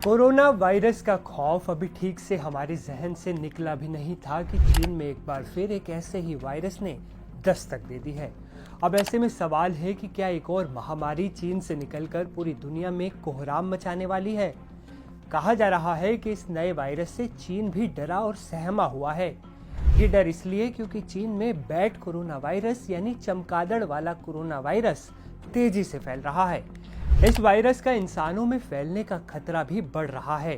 Corona virus का खौफ अभी ठीक से हमारे जहन से निकला भी नहीं था कि चीन में एक बार फिर एक ऐसे ही वायरस ने दस्तक दे दी है। अब ऐसे में सवाल है कि क्या एक और महामारी चीन से निकलकर पूरी दुनिया में कोहराम मचाने वाली है। कहा जा रहा है कि इस नए वायरस से चीन भी डरा और सहमा हुआ है। ये डर इसलिए क्योंकि चीन में बैट कोरोना वायरस यानी चमगादड़ वाला कोरोना वायरस तेजी से फैल रहा है। इस वायरस का इंसानों में फैलने का खतरा भी बढ़ रहा है।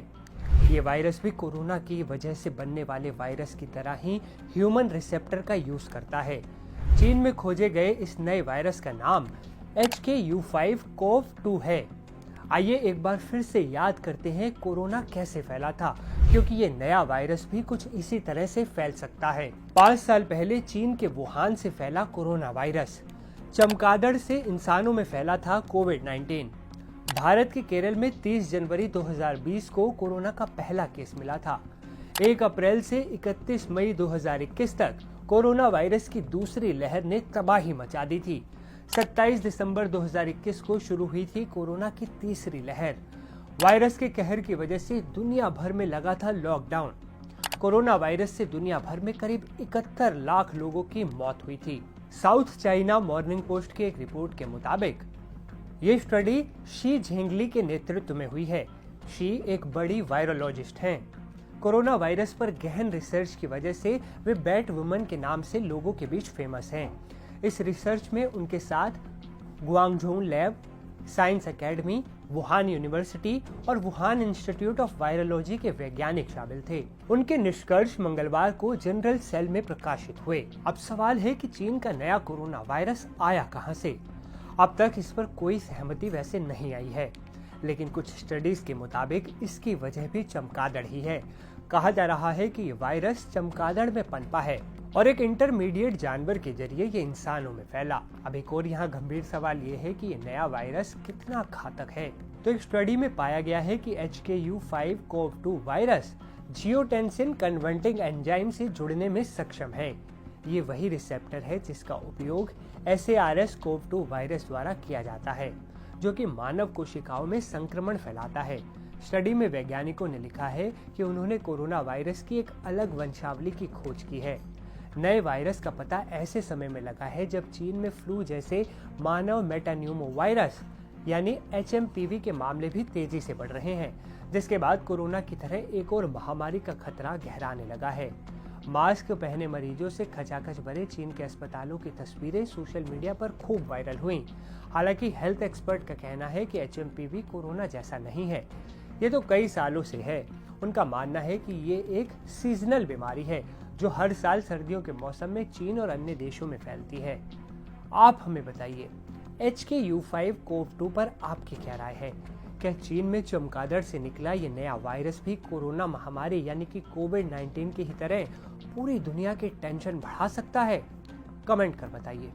ये वायरस भी कोरोना की वजह से बनने वाले वायरस की तरह ही ह्यूमन रिसेप्टर का यूज करता है। चीन में खोजे गए इस नए वायरस का नाम HKU5CoV-2 है। आइए एक बार फिर से याद करते हैं कोरोना कैसे फैला था, क्योंकि ये नया वायरस भी कुछ इसी तरह से फैल सकता है। 5 साल पहले चीन के वुहान से फैला कोरोना वायरस चमगादड़ से इंसानों में फैला था कोविड-19। भारत के केरल में 30 जनवरी 2020 को कोरोना का पहला केस मिला था। 1 अप्रैल से 31 मई 2021 तक कोरोना वायरस की दूसरी लहर ने तबाही मचा दी थी। 27 दिसंबर 2021 को शुरू हुई थी कोरोना की तीसरी लहर। वायरस के कहर की वजह से दुनिया भर में लगा था लॉकडाउन। कोरोना वायरस से दुनिया भर में करीब 71 लाख लोगों की मौत हुई थी। साउथ चाइना मॉर्निंग पोस्ट की एक रिपोर्ट के मुताबिक ये स्टडी शी झेंगली के नेतृत्व में हुई है। शी एक बड़ी वायरोलॉजिस्ट हैं। कोरोना वायरस पर गहन रिसर्च की वजह से वे बैट वुमन के नाम से लोगों के बीच फेमस हैं। इस रिसर्च में उनके साथ Guangzhou lab, science academy, Wuhan university और वुहान इंस्टीट्यूट ऑफ वायरोलॉजी के वैज्ञानिक शामिल थे। उनके निष्कर्ष मंगलवार को जनरल सेल में प्रकाशित हुए। अब सवाल है कि चीन का नया कोरोना वायरस आया कहां से। अब तक इस पर कोई सहमति वैसे नहीं आई है, लेकिन कुछ स्टडीज के मुताबिक इसकी वजह भी चमगादड़ ही है। कहा जा रहा है कि ये वायरस चमगादड़ में पनपा है और एक इंटरमीडिएट जानवर के जरिए ये इंसानों में फैला। अब एक और यहाँ गंभीर सवाल ये है कि ये नया वायरस कितना घातक है। तो एक स्टडी में पाया गया है कि HKU5CoV-2 वायरस जियोटेंसिन कन्वर्टिंग एंजाइम से जुड़ने में सक्षम है। ये वही रिसेप्टर है जिसका उपयोग SARS-CoV-2 वायरस द्वारा किया जाता है, जो कि मानव कोशिकाओं में संक्रमण फैलाता है। स्टडी में वैज्ञानिकों ने लिखा है कि उन्होंने कोरोना वायरस की एक अलग वंशावली की खोज की है। नए वायरस का पता ऐसे समय में लगा है जब चीन में फ्लू जैसे मानव मेटान्यूमो वायरस यानी HMPV के मामले भी तेजी से बढ़ रहे हैं, जिसके बाद कोरोना की तरह एक और महामारी का खतरा गहराने लगा है। मास्क पहने मरीजों से खचाखच भरे चीन के अस्पतालों की तस्वीरें सोशल मीडिया पर खूब वायरल हुई। हालांकि हेल्थ एक्सपर्ट का कहना है कि HMPV कोरोना जैसा नहीं है, ये तो कई सालों से है। उनका मानना है कि ये एक सीजनल बीमारी है जो हर साल सर्दियों के मौसम में चीन और अन्य देशों में फैलती है। आप हमें बताइए, HKU5CoV-2 पर आपकी क्या राय है। क्या चीन में चमगादड़ से निकला ये नया वायरस भी कोरोना महामारी यानी कि कोविड-19 की ही तरह पूरी दुनिया की टेंशन बढ़ा सकता है? कमेंट कर बताइए।